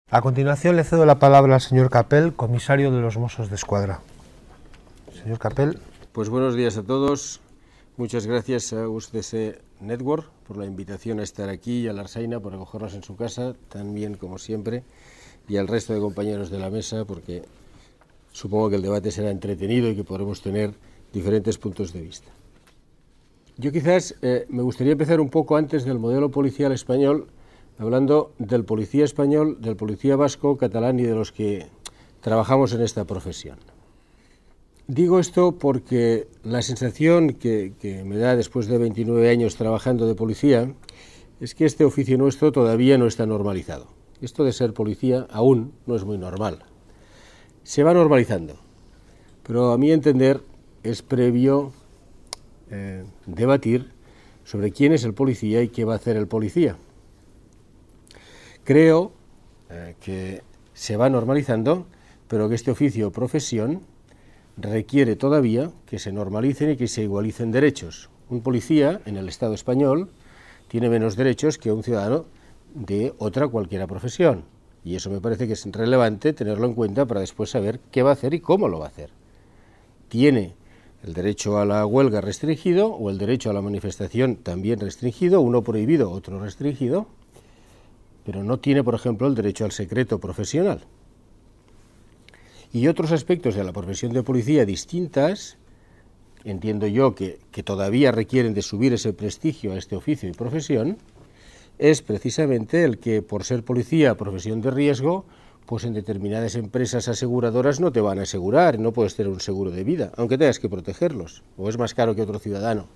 A continuación le cedo la palabra al señor Capel, comisario de los Mossos d'Esquadra. Señor Capel. Pues buenos días a todos. Muchas gracias a USDC Network por la invitación a estar aquí y a la Arsaina por acogernos en su casa, tan bien como siempre, y al resto de compañeros de la mesa, porque supongo que el debate será entretenido y que podremos tener diferentes puntos de vista. Yo quizás me gustaría empezar un poco antes del modelo policial español, hablando del policía español, del policía vasco, catalán y de los que trabajamos en esta profesión. Digo esto porque la sensación que me da después de 29 años trabajando de policía es que este oficio nuestro todavía no está normalizado. Esto de ser policía aún no es muy normal. Se va normalizando, pero a mi entender es previo debatir sobre quién es el policía y qué va a hacer el policía. Creo que se va normalizando, pero que este oficio o profesión requiere todavía que se normalicen y que se igualicen derechos. Un policía en el Estado español tiene menos derechos que un ciudadano de otra cualquiera profesión, y eso me parece que es relevante tenerlo en cuenta para después saber qué va a hacer y cómo lo va a hacer. Tiene el derecho a la huelga restringido o el derecho a la manifestación también restringido, uno prohibido, otro restringido, pero no tiene, por ejemplo, el derecho al secreto profesional. Y otros aspectos de la profesión de policía distintas, entiendo yo que todavía requieren de subir ese prestigio a este oficio y profesión, es precisamente el que, por ser policía, profesión de riesgo, pues en determinadas empresas aseguradoras no te van a asegurar, no puedes tener un seguro de vida, aunque tengas que protegerlos, o es más caro que otro ciudadano.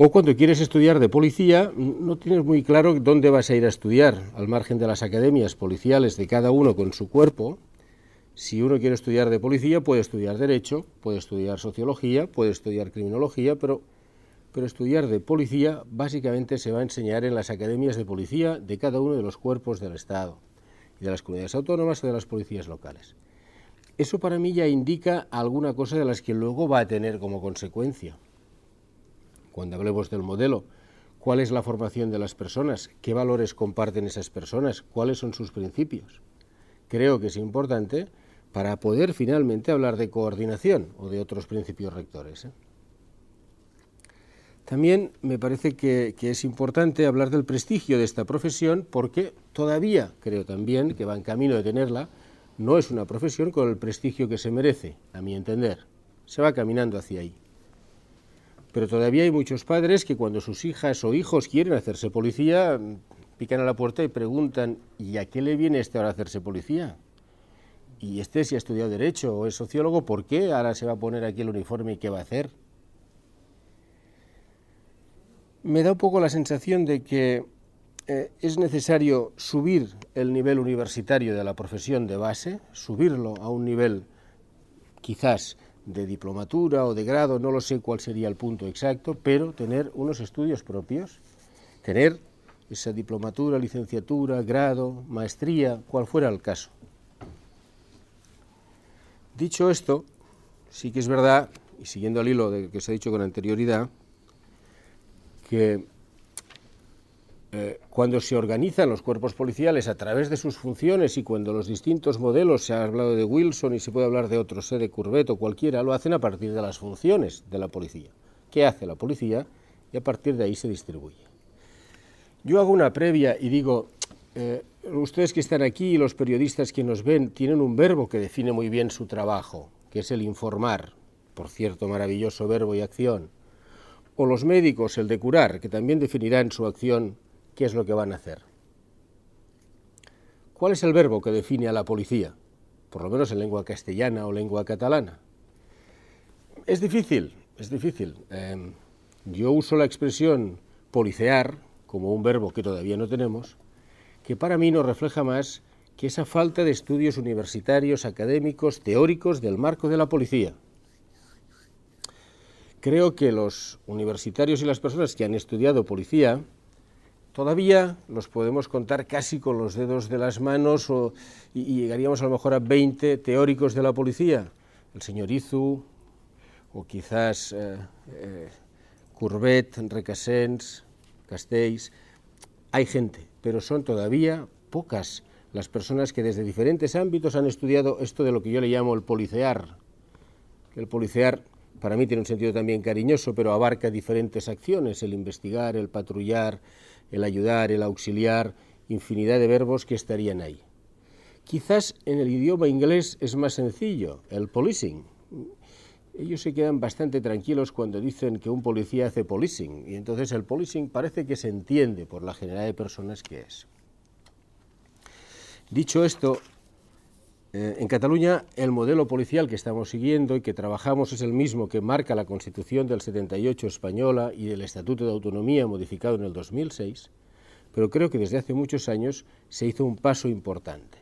O cuando quieres estudiar de policía, no tienes muy claro dónde vas a ir a estudiar, al margen de las academias policiales de cada uno con su cuerpo. Si uno quiere estudiar de policía, puede estudiar Derecho, puede estudiar Sociología, puede estudiar Criminología, pero estudiar de policía básicamente se va a enseñar en las academias de policía de cada uno de los cuerpos del Estado, y de las comunidades autónomas o de las policías locales. Eso para mí ya indica alguna cosa de las que luego va a tener como consecuencia. Cuando hablemos del modelo, ¿cuál es la formación de las personas? ¿Qué valores comparten esas personas? ¿Cuáles son sus principios? Creo que es importante para poder finalmente hablar de coordinación o de otros principios rectores. También me parece que es importante hablar del prestigio de esta profesión, porque todavía creo también que va en camino de tenerla. No es una profesión con el prestigio que se merece, a mi entender. Se va caminando hacia ahí. Pero todavía hay muchos padres que cuando sus hijas o hijos quieren hacerse policía, pican a la puerta y preguntan: ¿y a qué le viene este ahora a hacerse policía? Y este, si ha estudiado Derecho o es sociólogo, ¿por qué ahora se va a poner aquí el uniforme y qué va a hacer? Me da un poco la sensación de que es necesario subir el nivel universitario de la profesión de base, subirlo a un nivel quizás de diplomatura o de grado, no lo sé cuál sería el punto exacto, pero tener unos estudios propios, tener esa diplomatura, licenciatura, grado, maestría, cual fuera el caso. Dicho esto, sí que es verdad, y siguiendo al hilo de que se ha dicho con anterioridad, que cuando se organizan los cuerpos policiales a través de sus funciones y cuando los distintos modelos, se ha hablado de Wilson y se puede hablar de otros, de Courbet o cualquiera, lo hacen a partir de las funciones de la policía. ¿Qué hace la policía? Y a partir de ahí se distribuye. Yo hago una previa y digo, ustedes que están aquí y los periodistas que nos ven tienen un verbo que define muy bien su trabajo, que es el informar, por cierto, maravilloso verbo y acción. O los médicos, el de curar, que también definirá en su acción qué es lo que van a hacer. ¿Cuál es el verbo que define a la policía? Por lo menos en lengua castellana o lengua catalana. Es difícil, es difícil. Yo uso la expresión policear como un verbo que todavía no tenemos, que para mí no refleja más que esa falta de estudios universitarios, académicos, teóricos del marco de la policía. Creo que los universitarios y las personas que han estudiado policía todavía los podemos contar casi con los dedos de las manos y llegaríamos a lo mejor a 20 teóricos de la policía. El señor Izu, o quizás Courbet, Recasens, Castells. Hay gente, pero son todavía pocas las personas que desde diferentes ámbitos han estudiado esto de lo que yo le llamo el policear. El policear para mí tiene un sentido también cariñoso, pero abarca diferentes acciones, el investigar, el patrullar, el ayudar, el auxiliar, infinidad de verbos que estarían ahí. Quizás en el idioma inglés es más sencillo, el policing. Ellos se quedan bastante tranquilos cuando dicen que un policía hace policing, y entonces el policing parece que se entiende por la generalidad de personas que es. Dicho esto, en Cataluña el modelo policial que estamos siguiendo y que trabajamos es el mismo que marca la Constitución del 78 española y el Estatuto de Autonomía modificado en el 2006, pero creo que desde hace muchos años se hizo un paso importante.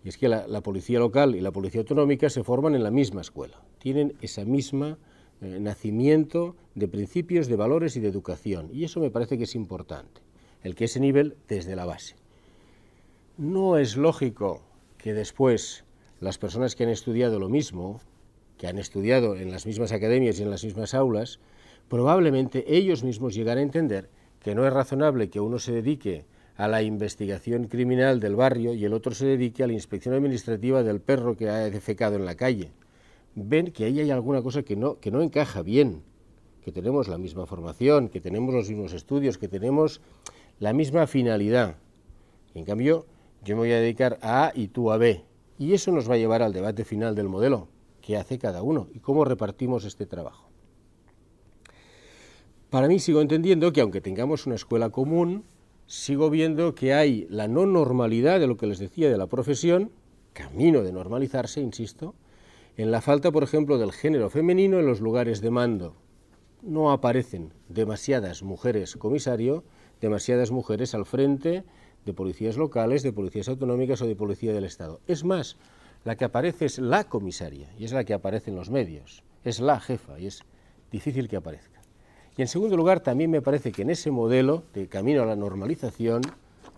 Y es que la policía local y la policía autonómica se forman en la misma escuela, tienen esa misma nacimiento de principios, de valores y de educación, y eso me parece que es importante, el que ese nivel desde la base. No es lógico que después las personas que han estudiado lo mismo, que han estudiado en las mismas academias y en las mismas aulas, probablemente ellos mismos llegan a entender que no es razonable que uno se dedique a la investigación criminal del barrio y el otro se dedique a la inspección administrativa del perro que ha defecado en la calle. Ven que ahí hay alguna cosa que no encaja bien, que tenemos la misma formación, que tenemos los mismos estudios, que tenemos la misma finalidad. En cambio, yo me voy a dedicar a A y tú a B. Y eso nos va a llevar al debate final del modelo, qué hace cada uno y cómo repartimos este trabajo. Para mí sigo entendiendo que aunque tengamos una escuela común, sigo viendo que hay la no normalidad de lo que les decía de la profesión, camino de normalizarse, insisto, en la falta, por ejemplo, del género femenino en los lugares de mando. No aparecen demasiadas mujeres comisario, demasiadas mujeres al frente de policías locales, de policías autonómicas o de policía del Estado. Es más, la que aparece es la comisaria, y es la que aparece en los medios, es la jefa, y es difícil que aparezca. Y en segundo lugar, también me parece que en ese modelo de camino a la normalización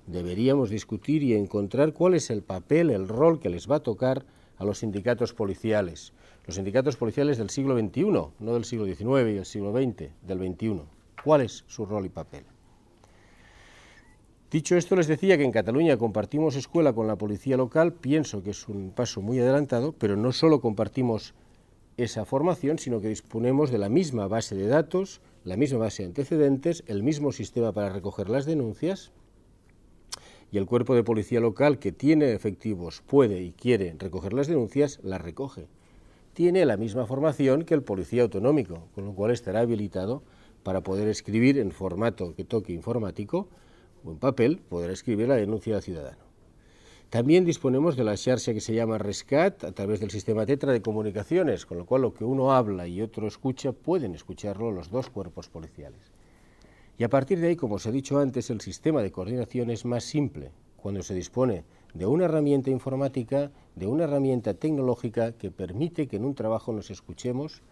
deberíamos discutir y encontrar cuál es el papel, el rol que les va a tocar a los sindicatos policiales. Los sindicatos policiales del siglo XXI, no del siglo XIX y del siglo XX, del XXI. ¿Cuál es su rol y papel? Dicho esto, les decía que en Cataluña compartimos escuela con la policía local, pienso que es un paso muy adelantado, pero no solo compartimos esa formación, sino que disponemos de la misma base de datos, la misma base de antecedentes, el mismo sistema para recoger las denuncias, y el cuerpo de policía local que tiene efectivos, puede y quiere recoger las denuncias, las recoge. Tiene la misma formación que el policía autonómico, con lo cual estará habilitado para poder escribir en formato que toque informático o en papel, poder escribir la denuncia al ciudadano. También disponemos de la xarxa que se llama Rescat a través del sistema Tetra de comunicaciones, con lo cual lo que uno habla y otro escucha pueden escucharlo los dos cuerpos policiales. Y a partir de ahí, como os he dicho antes, el sistema de coordinación es más simple cuando se dispone de una herramienta informática, de una herramienta tecnológica que permite que en un trabajo nos escuchemos,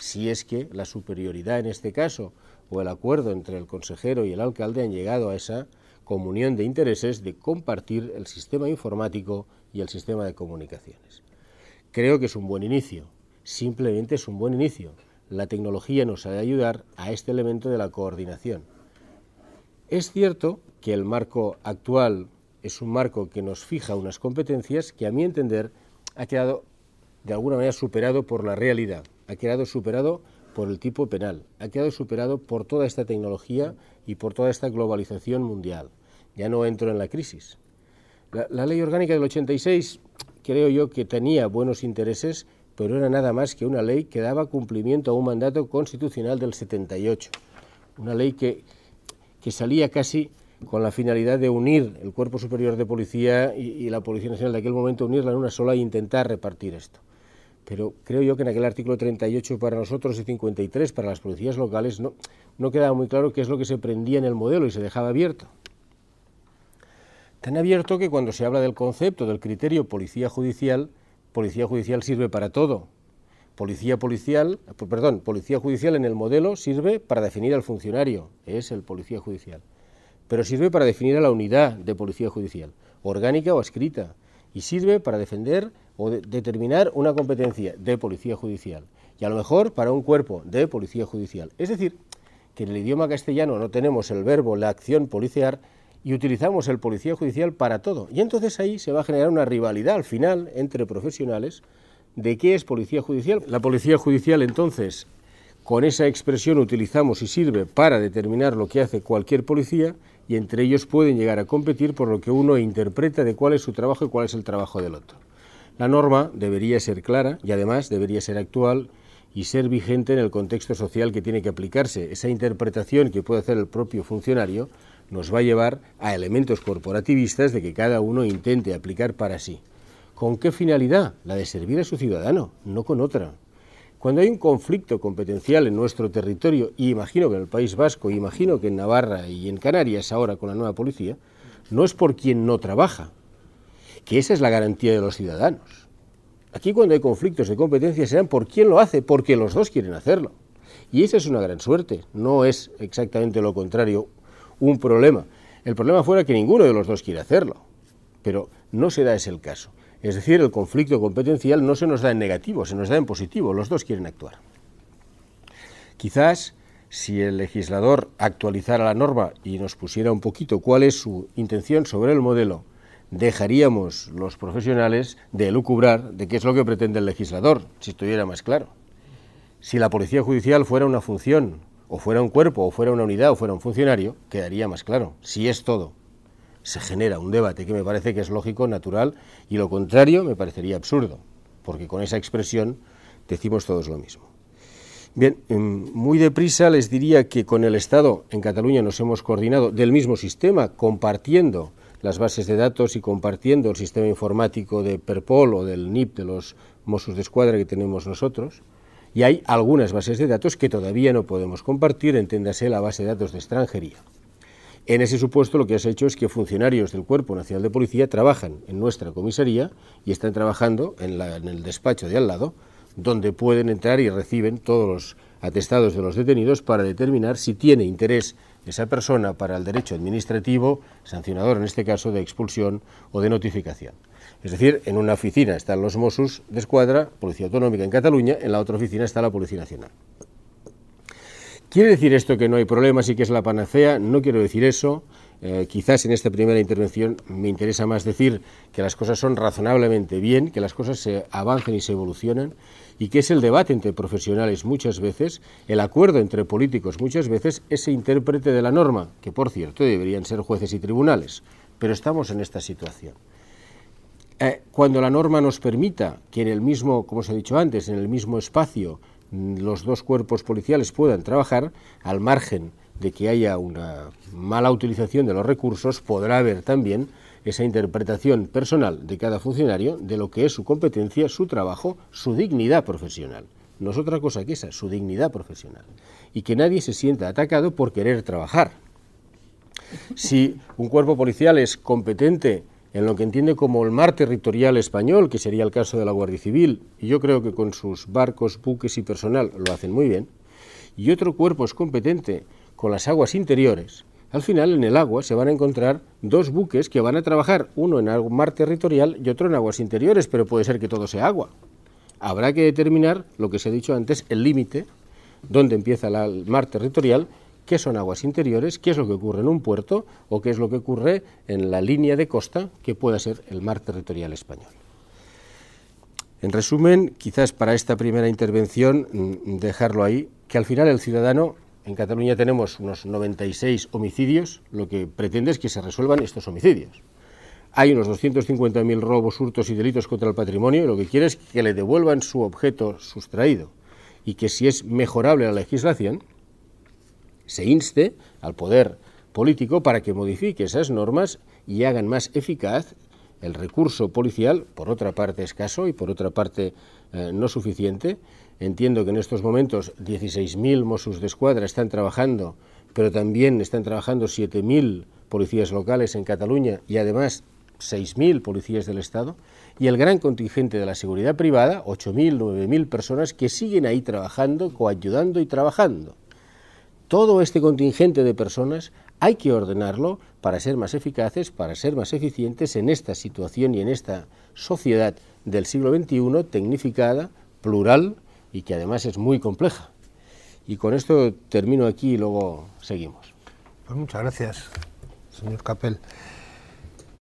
si es que la superioridad en este caso o el acuerdo entre el consejero y el alcalde han llegado a esa comunión de intereses de compartir el sistema informático y el sistema de comunicaciones. Creo que es un buen inicio, simplemente es un buen inicio. La tecnología nos ha de ayudar a este elemento de la coordinación. Es cierto que el marco actual es un marco que nos fija unas competencias que a mi entender ha quedado de alguna manera superado por la realidad, ha quedado superado por el tipo penal, ha quedado superado por toda esta tecnología y por toda esta globalización mundial. Ya no entro en la crisis. La ley orgánica del 86 creo yo que tenía buenos intereses, pero era nada más que una ley que daba cumplimiento a un mandato constitucional del 78. Una ley que salía casi con la finalidad de unir el Cuerpo Superior de Policía y la Policía Nacional de aquel momento, unirla en una sola e intentar repartir esto. Pero creo yo que en aquel artículo 38 para nosotros y 53 para las policías locales no quedaba muy claro qué es lo que se prendía en el modelo y se dejaba abierto. Tan abierto que cuando se habla del concepto, del criterio policía judicial sirve para todo. Policía judicial en el modelo sirve para definir al funcionario, es el policía judicial. Pero sirve para definir a la unidad de policía judicial, orgánica o adscrita, y sirve para defender o determinar una competencia de policía judicial, y a lo mejor para un cuerpo de policía judicial. Es decir, que en el idioma castellano no tenemos el verbo, la acción policiar, y utilizamos el policía judicial para todo. Y entonces ahí se va a generar una rivalidad al final entre profesionales de qué es policía judicial. La policía judicial entonces, con esa expresión utilizamos y sirve para determinar lo que hace cualquier policía, y entre ellos pueden llegar a competir por lo que uno interpreta de cuál es su trabajo y cuál es el trabajo del otro. La norma debería ser clara y además debería ser actual y ser vigente en el contexto social que tiene que aplicarse. Esa interpretación que puede hacer el propio funcionario nos va a llevar a elementos corporativistas de que cada uno intente aplicar para sí. ¿Con qué finalidad? La de servir a su ciudadano, no con otra. Cuando hay un conflicto competencial en nuestro territorio, y imagino que en el País Vasco, imagino que en Navarra y en Canarias ahora con la nueva policía, no es por quien no trabaja, que esa es la garantía de los ciudadanos. Aquí cuando hay conflictos de competencia serán por quién lo hace, porque los dos quieren hacerlo. Y esa es una gran suerte, no es exactamente lo contrario un problema. El problema fuera que ninguno de los dos quiere hacerlo, pero no se da ese el caso. Es decir, el conflicto competencial no se nos da en negativo, se nos da en positivo, los dos quieren actuar. Quizás si el legislador actualizara la norma y nos pusiera un poquito cuál es su intención sobre el modelo, dejaríamos los profesionales de elucubrar de qué es lo que pretende el legislador, si estuviera más claro. Si la policía judicial fuera una función, o fuera un cuerpo, o fuera una unidad, o fuera un funcionario, quedaría más claro. Si es todo, se genera un debate que me parece que es lógico, natural, y lo contrario me parecería absurdo, porque con esa expresión decimos todos lo mismo. Bien, muy deprisa les diría que con el Estado en Cataluña nos hemos coordinado del mismo sistema, compartiendo las bases de datos y compartiendo el sistema informático de Perpol o del NIP de los Mossos d'Esquadra que tenemos nosotros, y hay algunas bases de datos que todavía no podemos compartir, entiéndase la base de datos de extranjería. En ese supuesto lo que has hecho es que funcionarios del Cuerpo Nacional de Policía trabajan en nuestra comisaría y están trabajando en el despacho de al lado, donde pueden entrar y reciben todos los atestados de los detenidos para determinar si tiene interés esa persona para el derecho administrativo, sancionador en este caso, de expulsión o de notificación. Es decir, en una oficina están los Mossos d'Esquadra, Policía Autonómica en Cataluña, en la otra oficina está la Policía Nacional. ¿Quiere decir esto que no hay problemas y que es la panacea? No quiero decir eso. Quizás en esta primera intervención me interesa más decir que las cosas son razonablemente bien, que las cosas se avancen y se evolucionan, y que es el debate entre profesionales muchas veces, el acuerdo entre políticos muchas veces, ese intérprete de la norma, que por cierto deberían ser jueces y tribunales, pero estamos en esta situación. Cuando la norma nos permita que en el mismo, como os he dicho antes, en el mismo espacio los dos cuerpos policiales puedan trabajar, al margen de que haya una mala utilización de los recursos, podrá haber también esa interpretación personal de cada funcionario de lo que es su competencia, su trabajo, su dignidad profesional. No es otra cosa que esa, su dignidad profesional. Y que nadie se sienta atacado por querer trabajar. Si un cuerpo policial es competente en lo que entiende como el mar territorial español, que sería el caso de la Guardia Civil, y yo creo que con sus barcos, buques y personal lo hacen muy bien, y otro cuerpo es competente con las aguas interiores, al final en el agua se van a encontrar dos buques que van a trabajar, uno en mar territorial y otro en aguas interiores, pero puede ser que todo sea agua. Habrá que determinar, lo que se ha dicho antes, el límite, dónde empieza el mar territorial, qué son aguas interiores, qué es lo que ocurre en un puerto o qué es lo que ocurre en la línea de costa que pueda ser el mar territorial español. En resumen, quizás para esta primera intervención dejarlo ahí, que al final el ciudadano, en Cataluña tenemos unos 96 homicidios, lo que pretende es que se resuelvan estos homicidios. Hay unos 250.000 robos, hurtos y delitos contra el patrimonio, y lo que quiere es que le devuelvan su objeto sustraído y que si es mejorable la legislación, se inste al poder político para que modifique esas normas y hagan más eficaz el recurso policial, por otra parte escaso y por otra parte no suficiente. Entiendo que en estos momentos 16.000 Mossos d'Esquadra están trabajando, pero también están trabajando 7.000 policías locales en Cataluña y además 6.000 policías del Estado, y el gran contingente de la seguridad privada, 8.000, 9.000 personas que siguen ahí trabajando, coayudando y trabajando. Todo este contingente de personas hay que ordenarlo para ser más eficaces, para ser más eficientes en esta situación y en esta sociedad del siglo XXI, tecnificada, plural y que además es muy compleja. Y con esto termino aquí y luego seguimos. Pues muchas gracias. señor Capel.